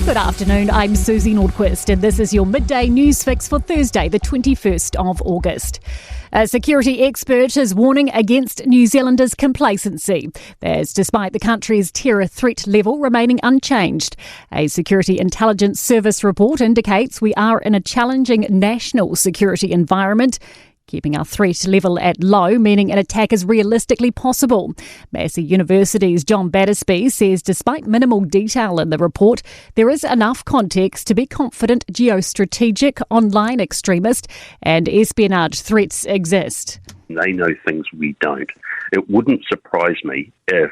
Good afternoon, I'm Susie Nordquist and this is your midday news fix for Thursday, the 21st of August. A security expert is warning against New Zealanders' complacency. That's despite the country's terror threat level remaining unchanged. A Security Intelligence Service report indicates we are in a challenging national security environment, keeping our threat level at low, meaning an attack is realistically possible. Massey University's John Battersby says despite minimal detail in the report, there is enough context to be confident geostrategic, online extremist and espionage threats exist. They know things we don't. It wouldn't surprise me if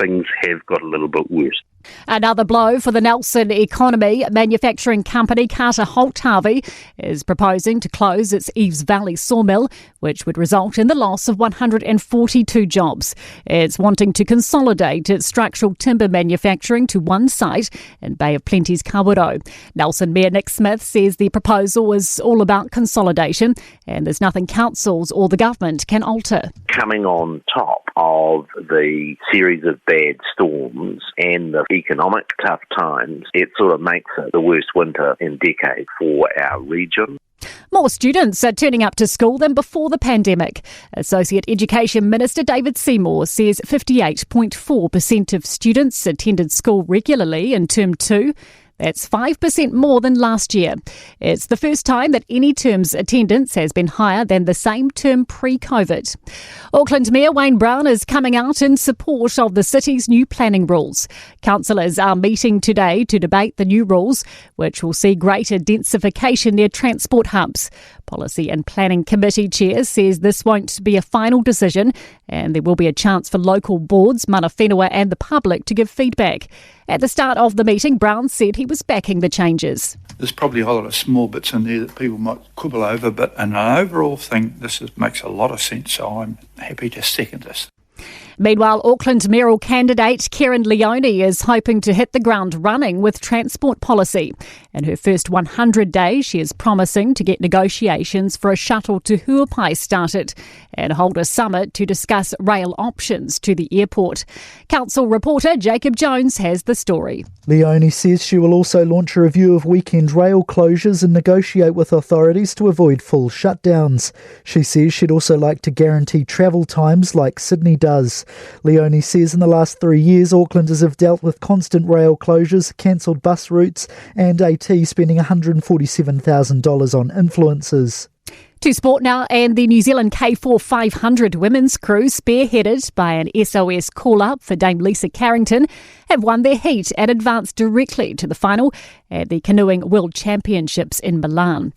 things have got a little bit worse. Another blow for the Nelson economy. Manufacturing company Carter Holt Harvey is proposing to close its Eves Valley sawmill, which would result in the loss of 142 jobs. It's wanting to consolidate its structural timber manufacturing to one site in Bay of Plenty's Kawerau. Nelson Mayor Nick Smith says the proposal is all about consolidation and there's nothing councils or the government can alter. Coming on top of the series of bad storms and the economic tough times, it sort of makes it the worst winter in decades for our region. More students are turning up to school than before the pandemic. Associate Education Minister David Seymour says 58.4% of students attended school regularly in Term 2. That's 5% more than last year. It's the first time that any term's attendance has been higher than the same term pre-COVID. Auckland Mayor Wayne Brown is coming out in support of the city's new planning rules. Councillors are meeting today to debate the new rules, which will see greater densification near transport hubs. Policy and Planning Committee Chair says this won't be a final decision and there will be a chance for local boards, mana whenua and the public to give feedback. At the start of the meeting, Brown said he was backing the changes. There's probably a whole lot of small bits in there that people might quibble over, but in an overall thing, makes a lot of sense, so I'm happy to second this. Meanwhile, Auckland mayoral candidate Karen Leone is hoping to hit the ground running with transport policy. In her first 100 days, she is promising to get negotiations for a shuttle to Huapai started and hold a summit to discuss rail options to the airport. Council reporter Jacob Jones has the story. Leone says she will also launch a review of weekend rail closures and negotiate with authorities to avoid full shutdowns. She says she'd also like to guarantee travel times like Sydney does. Leone says in the last 3 years, Aucklanders have dealt with constant rail closures, cancelled bus routes and AT spending $147,000 on influencers. To sport now, and the New Zealand K4 500 women's crew, spearheaded by an SOS call-up for Dame Lisa Carrington, have won their heat and advanced directly to the final at the Canoeing World Championships in Milan.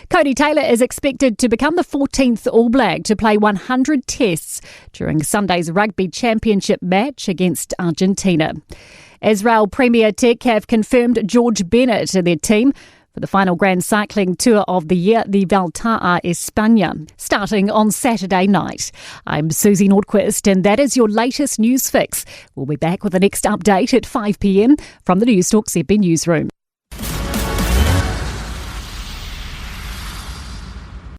Cody Taylor is expected to become the 14th All Black to play 100 tests during Sunday's Rugby Championship match against Argentina. Israel Premier Tech have confirmed George Bennett in their team for the final Grand Cycling Tour of the year, the Vuelta a España, starting on Saturday night. I'm Susie Nordquist, and that is your latest news fix. We'll be back with the next update at 5 p.m. from the Newstalk ZB newsroom.